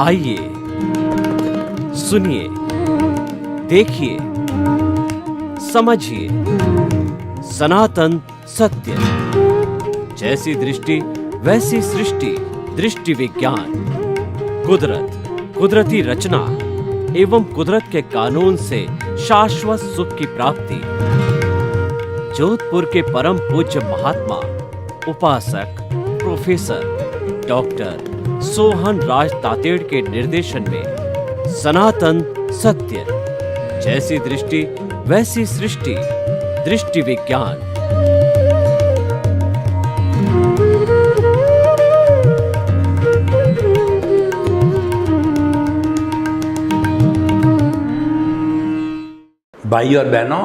आइए, सुनिए, देखिए, समझिए सनातन सत्य। जैसी दृष्टि वैसी सृष्टि, दृष्टि विज्ञान। कुदरत, कुदरती रचना एवं कुदरत के कानून से शाश्वत सुख की प्राप्ति। जोधपुर के परम पूज्य महात्मा उपासक प्रोफेसर डॉक्टर सोहन राज तातेड़ के निर्देशन में सनातन सत्य। जैसी दृष्टि वैसी सृष्टि, दृष्टि विज्ञान। भाई और बहनों,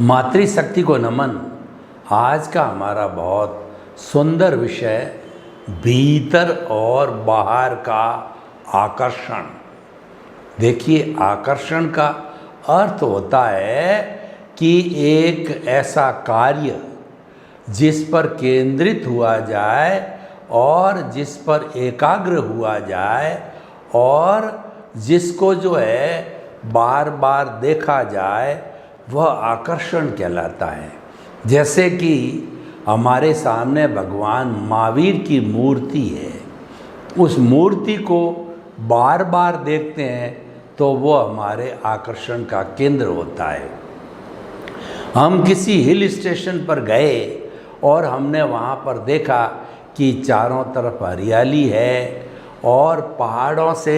मातृशक्ति को नमन। आज का हमारा बहुत सुंदर विषय भीतर और बाहर का आकर्षण। देखिए, आकर्षण का अर्थ होता है कि एक ऐसा कार्य जिस पर केंद्रित हुआ जाए और जिस पर एकाग्र हुआ जाए और जिसको जो है बार बार देखा जाए, वह आकर्षण कहलाता है। जैसे कि हमारे सामने भगवान महावीर की मूर्ति है, उस मूर्ति को बार बार देखते हैं तो वो हमारे आकर्षण का केंद्र होता है। हम किसी हिल स्टेशन पर गए और हमने वहाँ पर देखा कि चारों तरफ हरियाली है और पहाड़ों से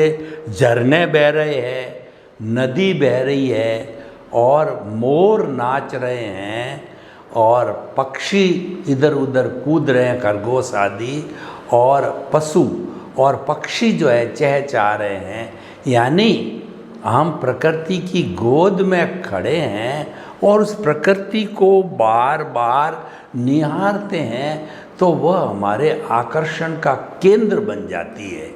झरने बह रहे हैं, नदी बह रही है और मोर नाच रहे हैं और पक्षी इधर उधर कूद रहे हैं, खरगोश आदि, और पशु और पक्षी जो है चहचहा रहे हैं। यानी हम प्रकृति की गोद में खड़े हैं और उस प्रकृति को बार बार निहारते हैं तो वह हमारे आकर्षण का केंद्र बन जाती है।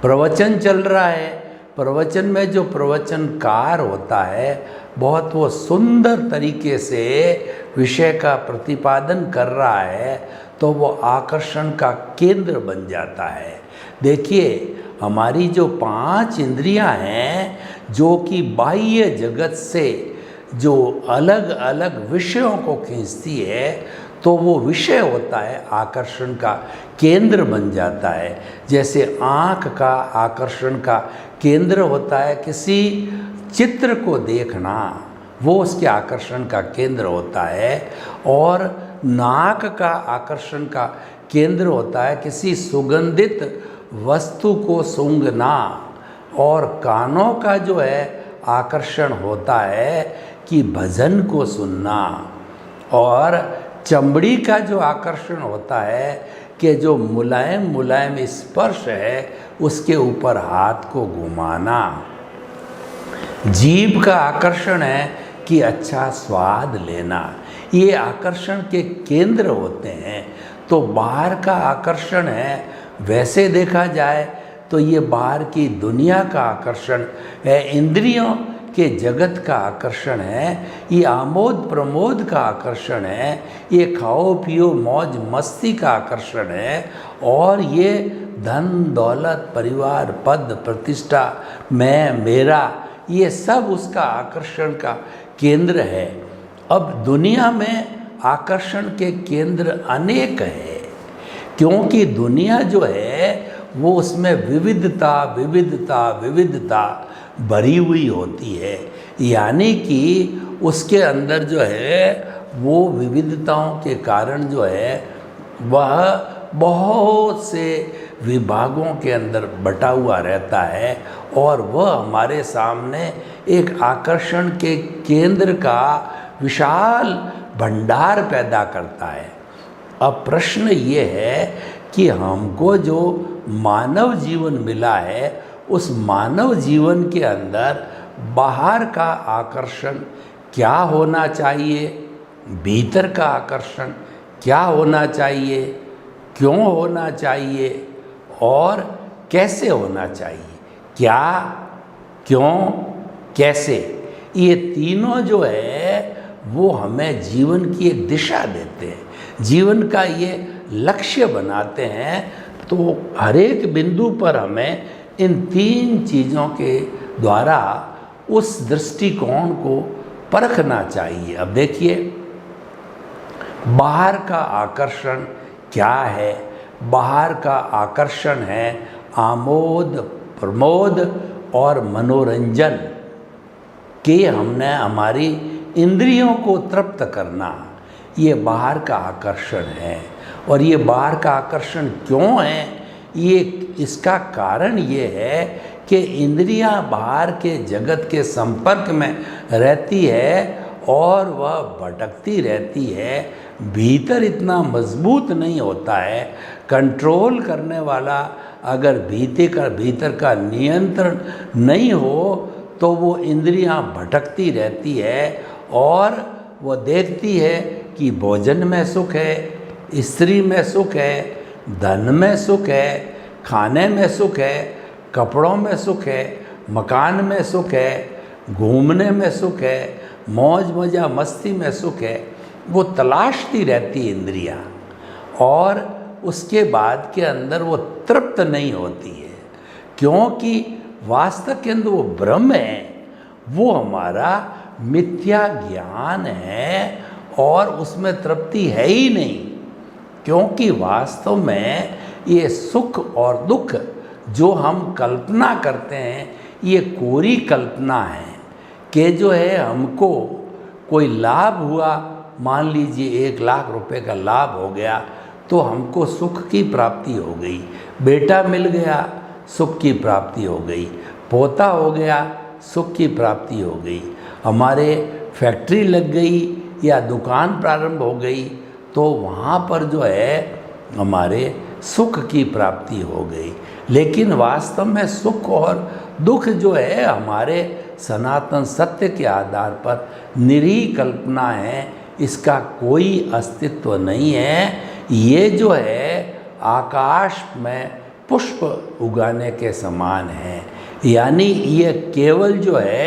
प्रवचन चल रहा है, प्रवचन में जो प्रवचनकार होता है बहुत वो सुंदर तरीके से विषय का प्रतिपादन कर रहा है तो वो आकर्षण का केंद्र बन जाता है। देखिए, हमारी जो 5 इंद्रियां हैं जो कि बाह्य जगत से जो अलग अलग विषयों को खींचती है, तो वो विषय होता है आकर्षण का केंद्र बन जाता है। जैसे आँख का आकर्षण का केंद्र होता है किसी चित्र को देखना, वो उसके आकर्षण का केंद्र होता है। और नाक का आकर्षण का केंद्र होता है किसी सुगंधित वस्तु को सूंघना। और कानों का जो है आकर्षण होता है कि भजन को सुनना। और चमड़ी का जो आकर्षण होता है कि जो मुलायम मुलायम स्पर्श है उसके ऊपर हाथ को घुमाना। जीभ का आकर्षण है कि अच्छा स्वाद लेना। ये आकर्षण के केंद्र होते हैं। तो बाहर का आकर्षण है, वैसे देखा जाए तो ये बाहर की दुनिया का आकर्षण है, इंद्रियों के जगत का आकर्षण है, ये आमोद प्रमोद का आकर्षण है, ये खाओ पियो मौज मस्ती का आकर्षण है, और ये धन दौलत परिवार पद प्रतिष्ठा मैं मेरा, ये सब उसका आकर्षण का केंद्र है। अब दुनिया में आकर्षण के केंद्र अनेक हैं, क्योंकि दुनिया जो है वो उसमें विविधता विविधता विविधता भरी हुई होती है। यानी कि उसके अंदर जो है वो विविधताओं के कारण जो है वह बहुत से विभागों के अंदर बटा हुआ रहता है और वह हमारे सामने एक आकर्षण के केंद्र का विशाल भंडार पैदा करता है। अब प्रश्न ये है कि हमको जो मानव जीवन मिला है, उस मानव जीवन के अंदर बाहर का आकर्षण क्या होना चाहिए, भीतर का आकर्षण क्या होना चाहिए, क्यों होना चाहिए और कैसे होना चाहिए। क्या, क्यों, कैसे, ये तीनों जो है वो हमें जीवन की एक दिशा देते हैं, जीवन का ये लक्ष्य बनाते हैं। तो हर एक बिंदु पर हमें इन 3 चीज़ों के द्वारा उस दृष्टिकोण को परखना चाहिए। अब देखिए, बाहर का आकर्षण क्या है? बाहर का आकर्षण है आमोद प्रमोद और मनोरंजन कि हमने हमारी इंद्रियों को तृप्त करना, ये बाहर का आकर्षण है। और ये बाहर का आकर्षण क्यों है? ये इसका कारण ये है कि इंद्रियां बाहर के जगत के संपर्क में रहती है और वह भटकती रहती है, भीतर इतना मजबूत नहीं होता है। कंट्रोल करने वाला अगर भीतर का नियंत्रण नहीं हो तो वो इंद्रियां भटकती रहती है और वो देखती है कि भोजन में सुख है, स्त्री में सुख है, धन में सुख है, खाने में सुख है, कपड़ों में सुख है, मकान में सुख है, घूमने में सुख है, मौज मजा मस्ती में सुख है। वो तलाशती रहती है इंद्रियां और उसके बाद के अंदर वो तृप्त नहीं होती है, क्योंकि वास्तव के अंदर वो ब्रह्म है, वो हमारा मिथ्या ज्ञान है और उसमें तृप्ति है ही नहीं। क्योंकि वास्तव में ये सुख और दुख जो हम कल्पना करते हैं, ये कोरी कल्पना है कि जो है हमको कोई लाभ हुआ, मान लीजिए 1 लाख रुपए का लाभ हो गया तो हमको सुख की प्राप्ति हो गई, बेटा मिल गया सुख की प्राप्ति हो गई, पोता हो गया सुख की प्राप्ति हो गई, हमारे फैक्ट्री लग गई या दुकान प्रारंभ हो गई तो वहाँ पर जो है हमारे सुख की प्राप्ति हो गई। लेकिन वास्तव में सुख और दुख जो है हमारे सनातन सत्य के आधार पर निरीह कल्पना है, इसका कोई अस्तित्व नहीं है। ये जो है आकाश में पुष्प उगाने के समान है, यानी ये केवल जो है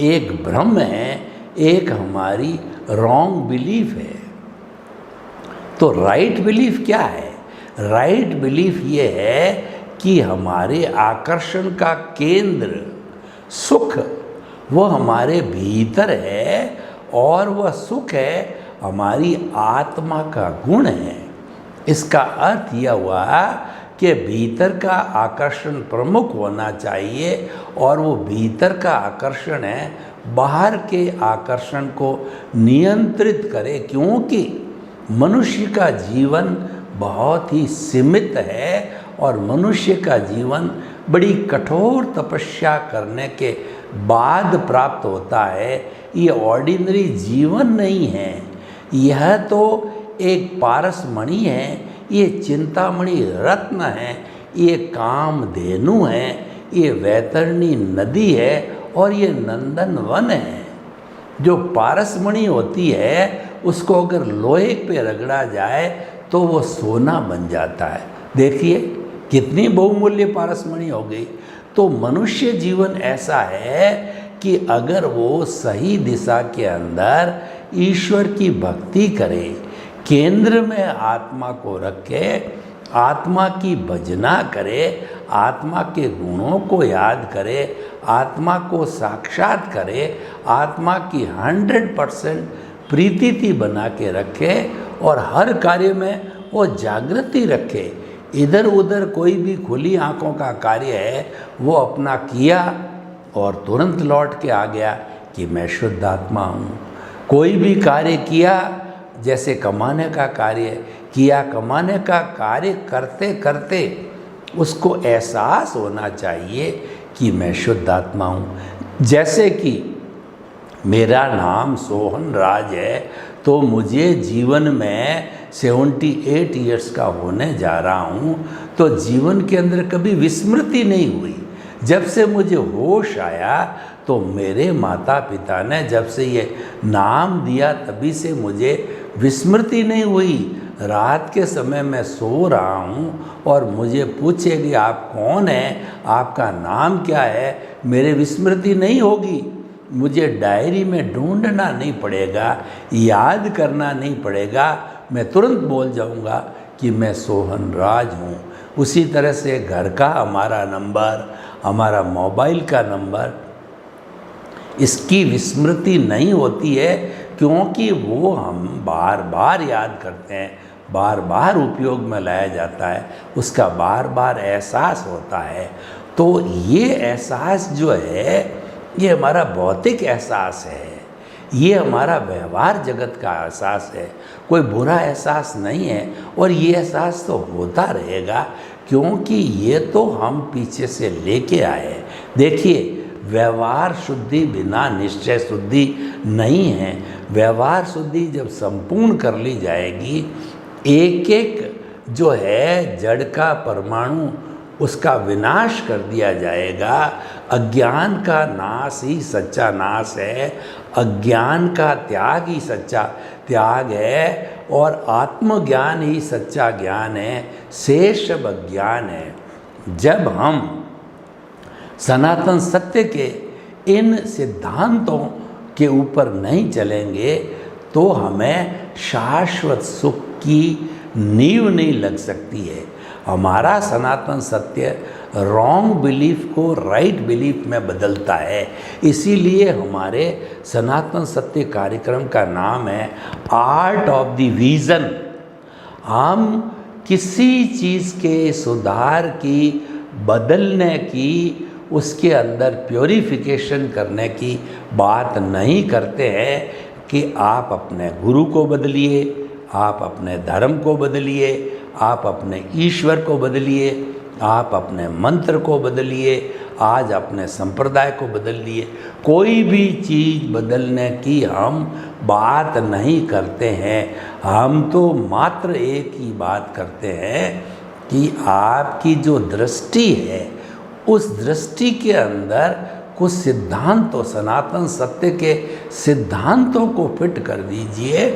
एक भ्रम है, एक हमारी रॉन्ग बिलीफ है। तो राइट बिलीफ क्या है? राइट बिलीफ ये है कि हमारे आकर्षण का केंद्र सुख वो हमारे भीतर है और वह सुख है हमारी आत्मा का गुण है। इसका अर्थ यह हुआ कि भीतर का आकर्षण प्रमुख होना चाहिए और वो भीतर का आकर्षण है बाहर के आकर्षण को नियंत्रित करे, क्योंकि मनुष्य का जीवन बहुत ही सीमित है और मनुष्य का जीवन बड़ी कठोर तपस्या करने के बाद प्राप्त होता है। ये ऑर्डिनरी जीवन नहीं है, यह तो एक पारसमणि है, ये चिंतामणि रत्न है, ये कामधेनु है, ये वैतरणी नदी है और ये नंदन वन है। जो पारसमणि होती है उसको अगर लोहे पे रगड़ा जाए तो वो सोना बन जाता है। देखिए कितनी बहुमूल्य पारसमणि हो गई। तो मनुष्य जीवन ऐसा है कि अगर वो सही दिशा के अंदर ईश्वर की भक्ति करे, केंद्र में आत्मा को रखे, आत्मा की भजना करे, आत्मा के गुणों को याद करे, आत्मा को साक्षात करे, आत्मा की 100% प्रीति बना के रखे और हर कार्य में वो जागृति रखे। इधर उधर कोई भी खुली आंखों का कार्य है वो अपना किया और तुरंत लौट के आ गया कि मैं शुद्ध आत्मा हूँ। कोई भी कार्य किया, जैसे कमाने का कार्य किया, कमाने का कार्य करते करते उसको एहसास होना चाहिए कि मैं शुद्ध आत्मा हूँ। जैसे कि मेरा नाम सोहन राज है तो मुझे जीवन में 78 ईयर्स का होने जा रहा हूँ, तो जीवन के अंदर कभी विस्मृति नहीं हुई। जब से मुझे होश आया तो मेरे माता पिता ने जब से ये नाम दिया तभी से मुझे विस्मृति नहीं हुई। रात के समय मैं सो रहा हूँ और मुझे पूछेगी आप कौन हैं, आपका नाम क्या है, मेरे विस्मृति नहीं होगी। मुझे डायरी में ढूंढना नहीं पड़ेगा, याद करना नहीं पड़ेगा, मैं तुरंत बोल जाऊंगा कि मैं सोहन राज हूँ। उसी तरह से घर का हमारा नंबर, हमारा मोबाइल का नंबर, इसकी विस्मृति नहीं होती है, क्योंकि वो हम बार बार याद करते हैं, बार बार उपयोग में लाया जाता है, उसका बार बार एहसास होता है। तो ये एहसास जो है ये हमारा भौतिक एहसास है, ये हमारा व्यवहार जगत का एहसास है, कोई बुरा एहसास नहीं है। और ये एहसास तो होता रहेगा, क्योंकि ये तो हम पीछे से लेके आए। देखिए, व्यवहार शुद्धि बिना निश्चय शुद्धि नहीं है। व्यवहार शुद्धि जब संपूर्ण कर ली जाएगी, एक एक जो है जड़ का परमाणु उसका विनाश कर दिया जाएगा। अज्ञान का नाश ही सच्चा नाश है, अज्ञान का त्याग ही सच्चा त्याग है, और आत्मज्ञान ही सच्चा ज्ञान है, शेष सब अज्ञान है। जब हम सनातन सत्य के इन सिद्धांतों के ऊपर नहीं चलेंगे तो हमें शाश्वत सुख की नींव नहीं लग सकती है। हमारा सनातन सत्य रॉन्ग बिलीफ को राइट बिलीफ में बदलता है। इसीलिए हमारे सनातन सत्य कार्यक्रम का नाम है आर्ट ऑफ द विजन। हम किसी चीज़ के सुधार की, बदलने की, उसके अंदर प्योरिफिकेशन करने की बात नहीं करते हैं कि आप अपने गुरु को बदलिए, आप अपने धर्म को बदलिए, आप अपने ईश्वर को बदलिए, आप अपने मंत्र को बदलिए, आज अपने संप्रदाय को बदलिए। कोई भी चीज़ बदलने की हम बात नहीं करते हैं। हम तो मात्र एक ही बात करते हैं कि आपकी जो दृष्टि है, उस दृष्टि के अंदर कुछ सिद्धांतों, सनातन सत्य के सिद्धांतों को फिट कर दीजिए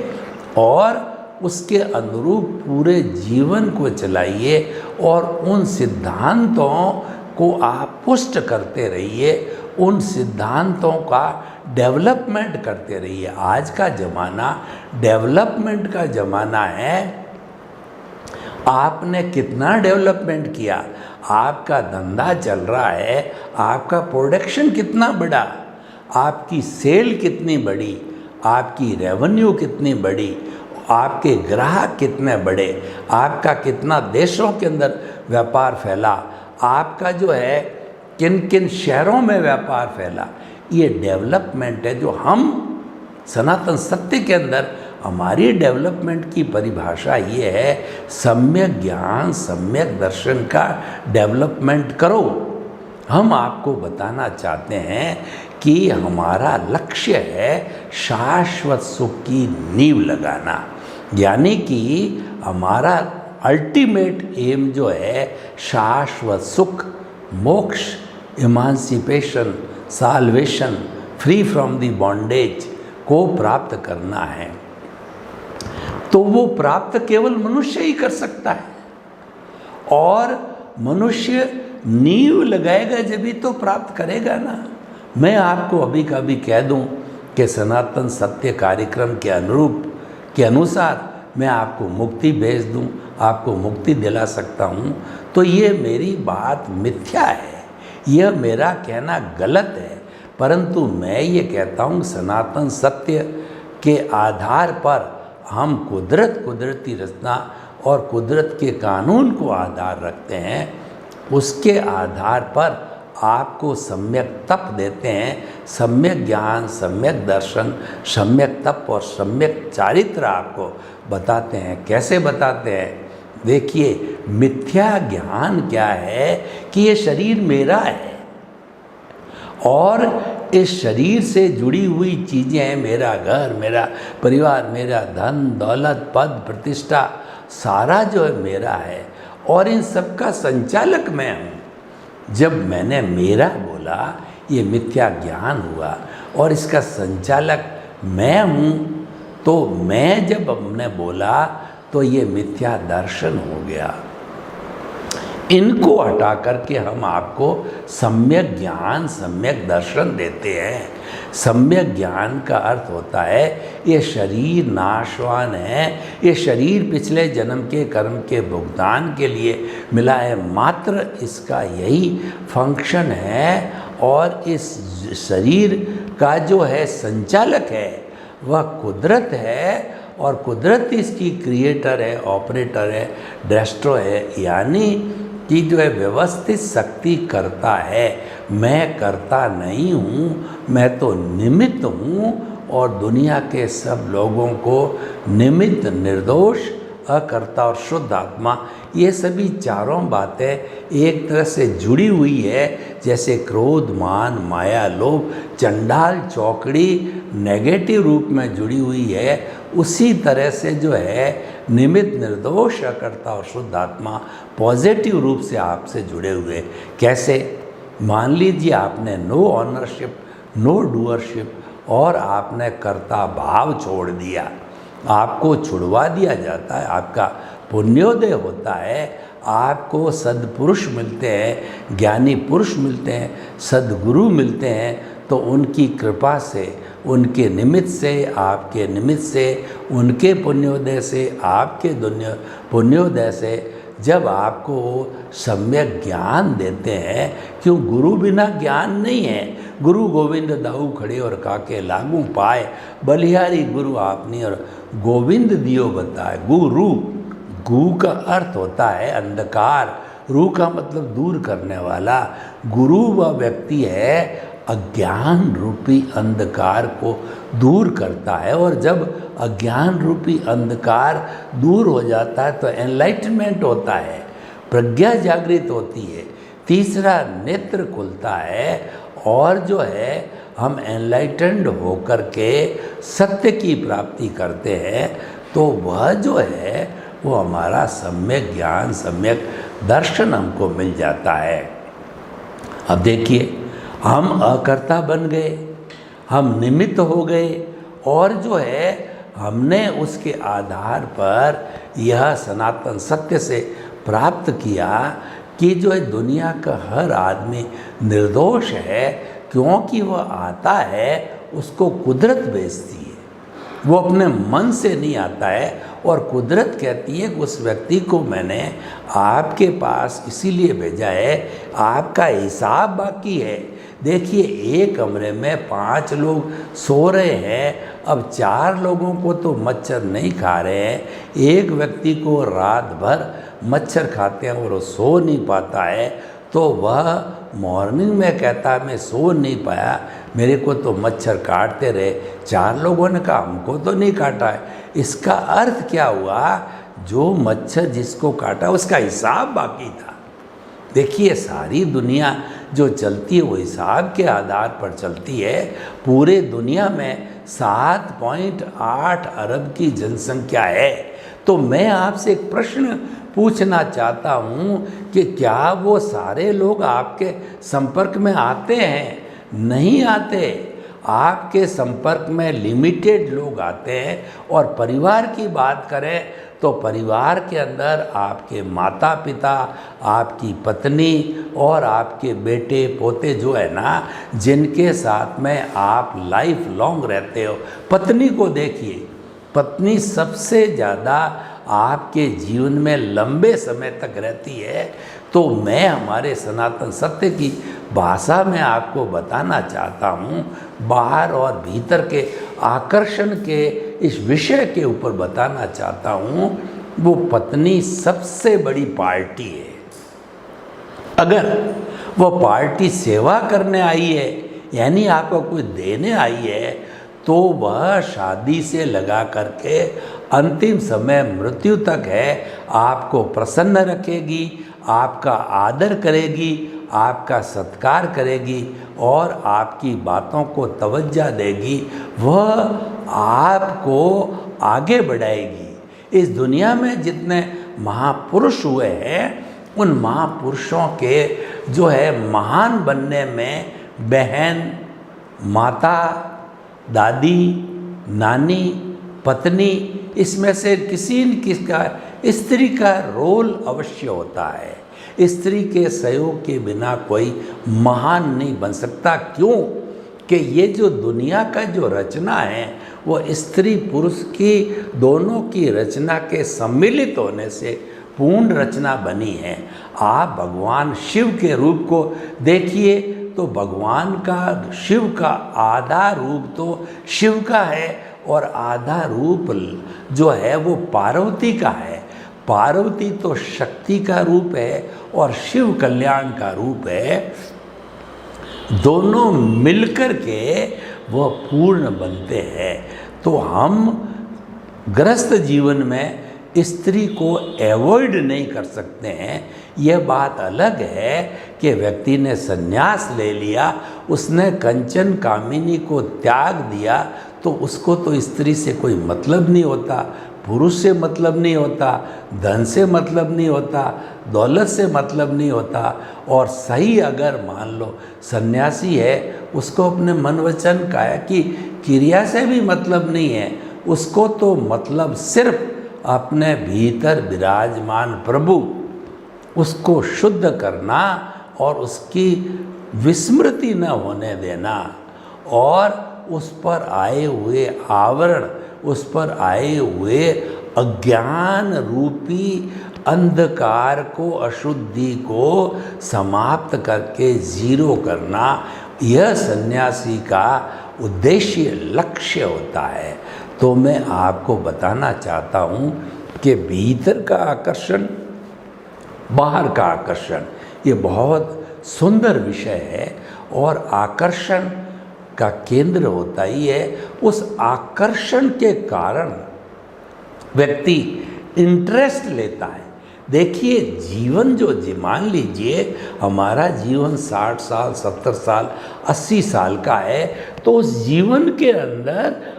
और उसके अनुरूप पूरे जीवन को चलाइए और उन सिद्धांतों को आप पुष्ट करते रहिए, उन सिद्धांतों का डेवलपमेंट करते रहिए। आज का ज़माना डेवलपमेंट का ज़माना है। आपने कितना डेवलपमेंट किया, आपका धंधा चल रहा है, आपका प्रोडक्शन कितना बढ़ा, आपकी सेल कितनी बढ़ी, आपकी रेवेन्यू कितनी बढ़ी, आपके ग्राहक कितने बढ़े, आपका कितना देशों के अंदर व्यापार फैला, आपका जो है किन किन शहरों में व्यापार फैला। ये डेवलपमेंट है जो हम सनातन सत्य के अंदर, हमारी डेवलपमेंट की परिभाषा ये है, सम्यक ज्ञान, सम्यक दर्शन का डेवलपमेंट करो। हम आपको बताना चाहते हैं कि हमारा लक्ष्य है शाश्वत सुख की नींव लगाना, यानी कि हमारा अल्टीमेट एम जो है शाश्वत सुख, मोक्ष, emancipation, salvation, free from the bondage को प्राप्त करना है। तो वो प्राप्त केवल मनुष्य ही कर सकता है, और मनुष्य नींव लगाएगा जब भी तो प्राप्त करेगा ना। मैं आपको अभी का भी कह दूं कि सनातन सत्य कार्यक्रम के अनुरूप के अनुसार मैं आपको मुक्ति भेज दूं, आपको मुक्ति दिला सकता हूं, तो ये मेरी बात मिथ्या है, यह मेरा कहना गलत है। परंतु मैं ये कहता हूँ सनातन सत्य के आधार पर हम कुदरती रचना और कुदरत के कानून को आधार रखते हैं, उसके आधार पर आपको सम्यक तप देते हैं, सम्यक ज्ञान, सम्यक दर्शन, सम्यक तप और सम्यक चारित्र आपको बताते हैं। कैसे बताते हैं? देखिए, मिथ्या ज्ञान क्या है कि ये शरीर मेरा है और इस शरीर से जुड़ी हुई चीज़ें हैं, मेरा घर, मेरा परिवार, मेरा धन दौलत, पद प्रतिष्ठा, सारा जो है मेरा है, और इन सब का संचालक मैं हूँ। जब मैंने मेरा बोला, ये मिथ्या ज्ञान हुआ, और इसका संचालक मैं हूँ, तो मैं जब हमने बोला तो ये मिथ्या दर्शन हो गया। इनको हटा करके हम आपको सम्यक ज्ञान, सम्यक दर्शन देते हैं। सम्यक ज्ञान का अर्थ होता है ये शरीर नाशवान है, ये शरीर पिछले जन्म के कर्म के भुगतान के लिए मिला है, मात्र इसका यही फंक्शन है। और इस शरीर का जो है संचालक है वह कुदरत है, और कुदरत इसकी क्रिएटर है, ऑपरेटर है, ड्रेस्ट्रो है, यानी कि जो है व्यवस्थित शक्ति करता है। मैं करता नहीं हूँ, मैं तो निमित्त हूँ, और दुनिया के सब लोगों को निमित्त, निर्दोष, अकर्ता और शुद्ध आत्मा, ये सभी चारों बातें एक तरह से जुड़ी हुई है। जैसे क्रोध, मान, माया, लोभ, चंडाल चौकड़ी नेगेटिव रूप में जुड़ी हुई है, उसी तरह से जो है निमित्त, निर्दोष, अकर्ता और शुद्ध आत्मा पॉजिटिव रूप से आपसे जुड़े हुए। कैसे? मान लीजिए आपने नो ऑनरशिप, नो डूअरशिप, और आपने कर्ता भाव छोड़ दिया, आपको छुड़वा दिया जाता है, आपका पुण्योदय होता है, आपको सद्पुरुष मिलते हैं, ज्ञानी पुरुष मिलते हैं, सद्गुरु मिलते हैं। तो उनकी कृपा से, उनके निमित्त से, आपके निमित्त से, उनके पुण्योदय से, आपके पुण्योदय से जब आपको सम्यक ज्ञान देते हैं, क्यों गुरु बिना ज्ञान नहीं है। गुरु गोविंद दाऊ खड़े और काके लागू पाए, बलिहारी गुरु आपनी और गोविंद दियो बताए। गुरु, गु का अर्थ होता है अंधकार, रू का मतलब दूर करने वाला। गुरु वह व्यक्ति है अज्ञान रूपी अंधकार को दूर करता है, और जब अज्ञान रूपी अंधकार दूर हो जाता है तो एनलाइटनमेंट होता है, प्रज्ञा जागृत होती है, तीसरा नेत्र खुलता है, और जो है हम एनलाइटेंड होकर के सत्य की प्राप्ति करते हैं। तो वह जो है वो हमारा सम्यक ज्ञान, सम्यक दर्शन हमको मिल जाता है। अब देखिए, हम अकर्ता बन गए, हम निमित्त हो गए, और जो है हमने उसके आधार पर यह सनातन सत्य से प्राप्त किया कि जो है दुनिया का हर आदमी निर्दोष है, क्योंकि वह आता है उसको कुदरत भेजती है, वो अपने मन से नहीं आता है। और कुदरत कहती है कि उस व्यक्ति को मैंने आपके पास इसीलिए भेजा है, आपका हिसाब बाकी है। देखिए, एक कमरे में 5 लोग सो रहे हैं, अब 4 लोगों को तो मच्छर नहीं खा रहे हैं, एक व्यक्ति को रात भर मच्छर खाते हैं और वो सो नहीं पाता है, तो वह मॉर्निंग में कहता है मैं सो नहीं पाया, मेरे को तो मच्छर काटते रहे। 4 लोगों ने कहा हमको तो नहीं काटा है। इसका अर्थ क्या हुआ? जो मच्छर जिसको काटा उसका हिसाब बाकी था। देखिए, सारी दुनिया जो चलती है वो हिसाब के आधार पर चलती है। पूरे दुनिया में 7.8 अरब की जनसंख्या है। तो मैं आपसे एक प्रश्न पूछना चाहता हूँ कि क्या वो सारे लोग आपके संपर्क में आते हैं? नहीं आते। आपके संपर्क में लिमिटेड लोग आते हैं। और परिवार की बात करें तो परिवार के अंदर आपके माता पिता, आपकी पत्नी और आपके बेटे पोते जो है ना, जिनके साथ में आप लाइफ लॉन्ग रहते हो। पत्नी को देखिए, पत्नी सबसे ज़्यादा आपके जीवन में लंबे समय तक रहती है। तो मैं हमारे सनातन सत्य की भाषा में आपको बताना चाहता हूँ, बाहर और भीतर के आकर्षण के इस विषय के ऊपर बताना चाहता हूँ। वो पत्नी सबसे बड़ी पार्टी है। अगर वो पार्टी सेवा करने आई है, यानी आपको कोई देने आई है, तो वह शादी से लगा करके अंतिम समय मृत्यु तक है आपको प्रसन्न रखेगी, आपका आदर करेगी, आपका सत्कार करेगी और आपकी बातों को तवज्जो देगी। वह आपको आगे बढ़ाएगी। इस दुनिया में जितने महापुरुष हुए हैं, उन महापुरुषों के जो है महान बनने में बहन, माता, दादी, नानी, पत्नी, इसमें से किसी न किसका स्त्री का रोल अवश्य होता है। स्त्री के सहयोग के बिना कोई महान नहीं बन सकता। क्यों कि ये जो दुनिया का जो रचना है वो स्त्री पुरुष की दोनों की रचना के सम्मिलित होने से पूर्ण रचना बनी है। आप भगवान शिव के रूप को देखिए तो भगवान का, शिव का आधा रूप तो शिव का है और आधा रूप जो है वो पार्वती का है। पार्वती तो शक्ति का रूप है और शिव कल्याण का रूप है। दोनों मिलकर के वह पूर्ण बनते हैं। तो हम गृहस्थ जीवन में स्त्री को अवॉइड नहीं कर सकते हैं। यह बात अलग है कि व्यक्ति ने संन्यास ले लिया, उसने कंचन कामिनी को त्याग दिया, तो उसको तो स्त्री से कोई मतलब नहीं होता, पुरुष से मतलब नहीं होता, धन से मतलब नहीं होता, दौलत से मतलब नहीं होता। और सही अगर मान लो सन्यासी है, उसको अपने मन वचन काया की क्रिया से भी मतलब नहीं है, उसको तो मतलब सिर्फ अपने भीतर विराजमान प्रभु, उसको शुद्ध करना और उसकी विस्मृति न होने देना और उस पर आए हुए आवरण, उस पर आए हुए अज्ञान रूपी अंधकार को, अशुद्धि को समाप्त करके जीरो करना, यह सन्यासी का उद्देश्य, लक्ष्य होता है। तो मैं आपको बताना चाहता हूँ कि भीतर का आकर्षण, बाहर का आकर्षण, ये बहुत सुंदर विषय है और आकर्षण का केंद्र होता ही है। उस आकर्षण के कारण व्यक्ति इंटरेस्ट लेता है। देखिए जीवन जो मान लीजिए हमारा जीवन 60 साल, 70 साल, 80 साल का है, तो उस जीवन के अंदर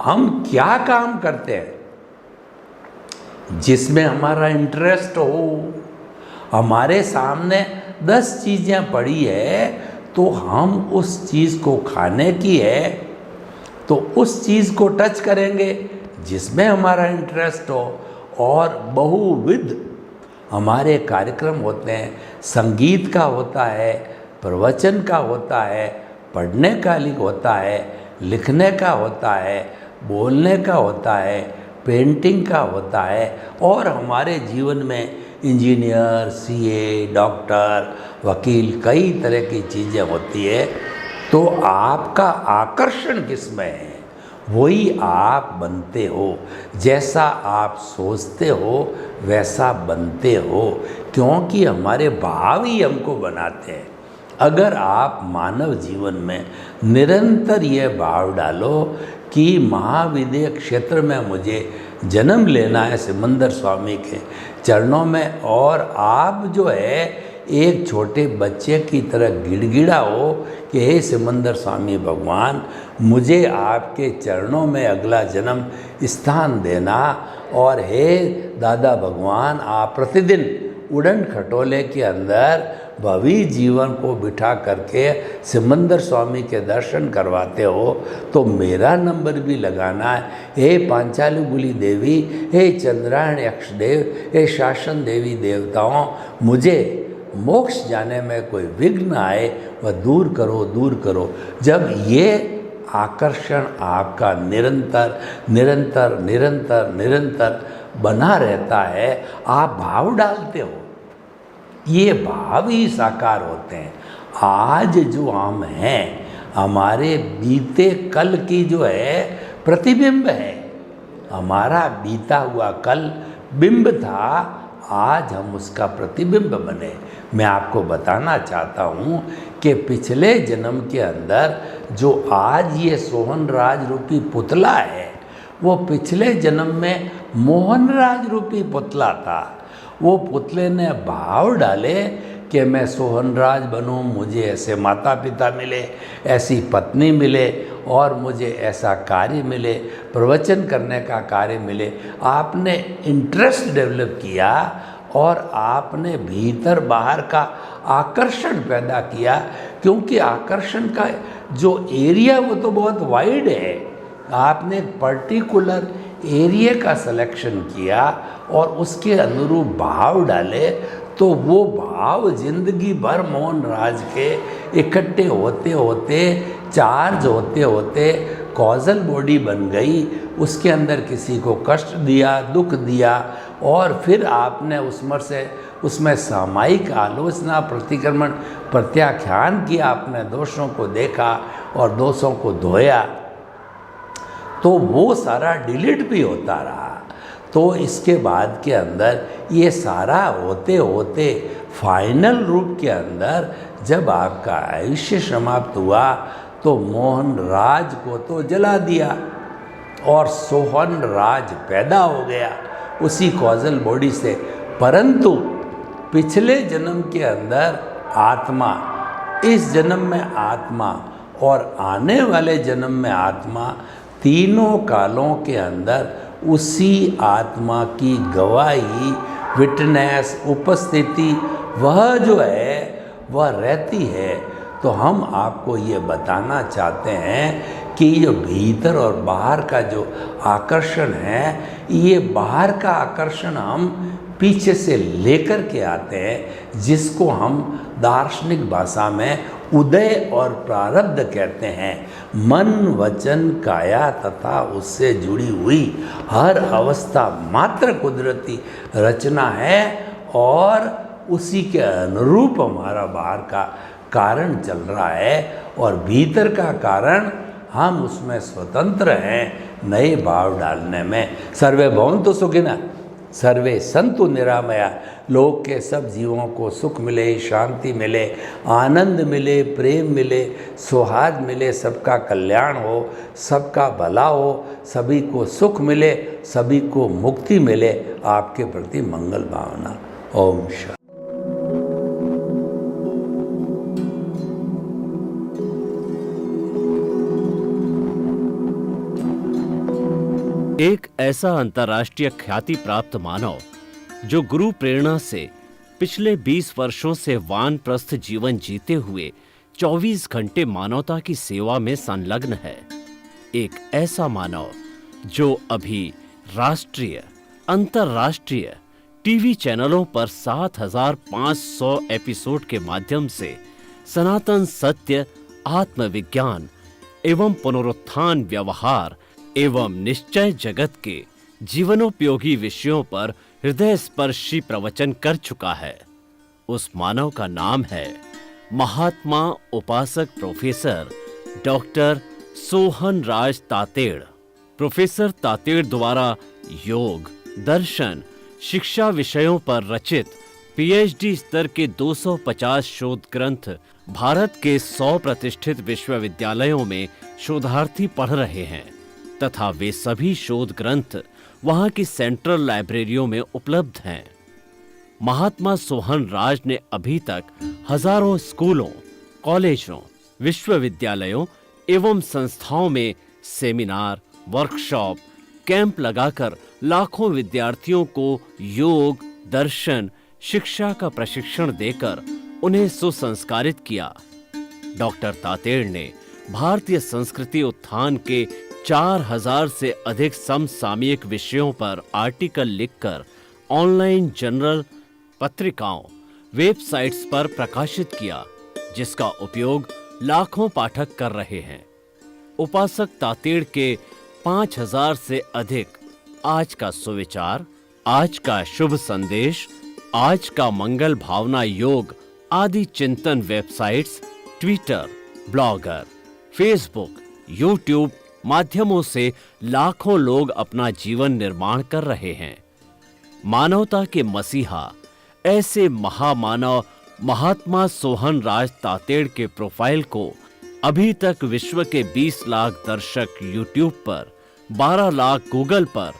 हम क्या काम करते हैं जिसमें हमारा इंटरेस्ट हो। हमारे सामने 10 चीज़ें पड़ी है, तो हम उस चीज़ को खाने की है तो उस चीज़ को टच करेंगे जिसमें हमारा इंटरेस्ट हो। और बहुविध हमारे कार्यक्रम होते हैं, संगीत का होता है, प्रवचन का होता है, पढ़ने का होता है, लिखने का होता है, बोलने का होता है, पेंटिंग का होता है, और हमारे जीवन में इंजीनियर, सीए, डॉक्टर, वकील, कई तरह की चीज़ें होती है। तो आपका आकर्षण किस में है, वही आप बनते हो। जैसा आप सोचते हो वैसा बनते हो, क्योंकि हमारे भाव ही हमको बनाते हैं। अगर आप मानव जीवन में निरंतर ये भाव डालो कि महाविद्य क्षेत्र में मुझे जन्म लेना है सिमंदर स्वामी के चरणों में, और आप जो है एक छोटे बच्चे की तरह गिड़गिड़ा हो कि हे सिमंदर स्वामी भगवान, मुझे आपके चरणों में अगला जन्म स्थान देना, और हे दादा भगवान आप प्रतिदिन उड़न खटोले के अंदर भवी जीवन को बिठा करके सिमंदर स्वामी के दर्शन करवाते हो, तो मेरा नंबर भी लगाना है। हे पांचाली बुली देवी, हे चंद्रायण यक्षदेव, हे शासन देवी देवताओं, मुझे मोक्ष जाने में कोई विघ्न आए वह दूर करो, दूर करो। जब ये आकर्षण आपका निरंतर निरंतर निरंतर निरंतर बना रहता है, आप भाव डालते हो, ये भाव ही साकार होते हैं। आज जो हम हैं, हमारे बीते कल की जो है प्रतिबिंब है। हमारा बीता हुआ कल बिंब था, आज हम उसका प्रतिबिंब बने। मैं आपको बताना चाहता हूँ कि पिछले जन्म के अंदर जो आज ये सोहनराज रूपी पुतला है, वो पिछले जन्म में मोहनराज रूपी पुतला था। वो पुतले ने भाव डाले कि मैं सोहनराज बनूं, मुझे ऐसे माता पिता मिले, ऐसी पत्नी मिले, और मुझे ऐसा कार्य मिले, प्रवचन करने का कार्य मिले। आपने इंटरेस्ट डेवलप किया और आपने भीतर बाहर का आकर्षण पैदा किया, क्योंकि आकर्षण का जो एरिया वो तो बहुत वाइड है। आपने एक पर्टिकुलर एरिया का सिलेक्शन किया और उसके अनुरूप भाव डाले तो वो भाव जिंदगी भर मोहन राज के इकट्ठे होते होते, चार्ज होते होते कॉजल बॉडी बन गई। उसके अंदर किसी को कष्ट दिया, दुख दिया, और फिर आपने उसमें सामायिक आलोचना, प्रतिक्रमण, प्रत्याख्यान किया, आपने दोषों को देखा और दोषों को धोया, तो वो सारा डिलीट भी होता रहा। तो इसके बाद के अंदर ये सारा होते होते फाइनल रूप के अंदर जब आपका आयुष्य समाप्त हुआ तो मोहन राज को तो जला दिया और सोहन राज पैदा हो गया उसी कॉजल बॉडी से। परंतु पिछले जन्म के अंदर आत्मा, इस जन्म में आत्मा और आने वाले जन्म में आत्मा, तीनों कालों के अंदर उसी आत्मा की गवाही, विटनेस, उपस्थिति वह जो है वह रहती है। तो हम आपको ये बताना चाहते हैं कि ये भीतर और बाहर का जो आकर्षण है, ये बाहर का आकर्षण हम पीछे से लेकर के आते हैं, जिसको हम दार्शनिक भाषा में उदय और प्रारब्ध कहते हैं। मन, वचन, काया तथा उससे जुड़ी हुई हर अवस्था मात्र कुदरती रचना है और उसी के अनुरूप हमारा बाहर का कारण चल रहा है और भीतर का कारण हम उसमें स्वतंत्र हैं नए भाव डालने में। सर्वे भवन्तु सुखिनः, सर्वे सन्तु निरामया। लोक के सब जीवों को सुख मिले, शांति मिले, आनंद मिले, प्रेम मिले, सौहार्द मिले, सबका कल्याण हो, सबका भला हो, सभी को सुख मिले, सभी को मुक्ति मिले। आपके प्रति मंगल भावना। ओम शांति। एक ऐसा अंतर्राष्ट्रीय ख्याति प्राप्त मानव जो गुरु प्रेरणा से पिछले 20 वर्षों से वानप्रस्थ जीवन जीते हुए 24 घंटे मानवता की सेवा में संलग्न है। एक ऐसा मानव जो अभी राष्ट्रीय, अंतर्राष्ट्रीय टीवी चैनलों पर 7,500 एपिसोड के माध्यम से सनातन सत्य, आत्मविज्ञान एवं पुनरुत्थान, व्यवहार एवं निश्चय जगत के जीवनोपयोगी विषयों पर हृदय स्पर्शी प्रवचन कर चुका है। उस मानव का नाम है महात्मा उपासक प्रोफेसर डॉक्टर सोहन राज तातेड़। प्रोफेसर तातेड़ द्वारा योग, दर्शन, शिक्षा विषयों पर रचित पीएचडी स्तर के 250 शोध ग्रंथ भारत के 100 प्रतिष्ठित विश्वविद्यालयों में शोधार्थी पढ़ रहे हैं तथा वे सभी शोध ग्रंथ वहां की सेंट्रल लाइब्रेरियों में उपलब्ध हैं। महात्मा सोहन राज ने अभी तक हजारों स्कूलों, कॉलेजों, विश्वविद्यालयों एवं संस्थाओं में सेमिनार, वर्कशॉप, कैंप लगाकर लाखों विद्यार्थियों को योग, दर्शन, शिक्षा का प्रशिक्षण देकर उन्हें सुसंस्कारित किया। डॉक्टर तातेड़ ने भारतीय संस्कृति उत्थान के 4000 से अधिक समसामयिक विषयों पर आर्टिकल लिखकर ऑनलाइन जर्नल, पत्रिकाओं, वेबसाइट्स पर प्रकाशित किया, जिसका उपयोग लाखों पाठक कर रहे हैं। उपासक तातेड़ के 5000 से अधिक आज का सुविचार, आज का शुभ संदेश, आज का मंगल भावना योग आदि चिंतन websites, Twitter, blogger, Facebook, YouTube माध्यमों से लाखों लोग अपना जीवन निर्माण कर रहे हैं। मानवता के मसीहा ऐसे महामानव महात्मा सोहन राज तातेड़ के प्रोफाइल को अभी तक विश्व के 20 लाख दर्शक यूट्यूब पर, 12 लाख गूगल पर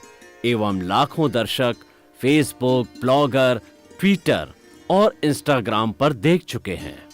एवं लाखों दर्शक फेसबुक, ब्लॉगर, ट्विटर और इंस्टाग्राम पर देख चुके हैं।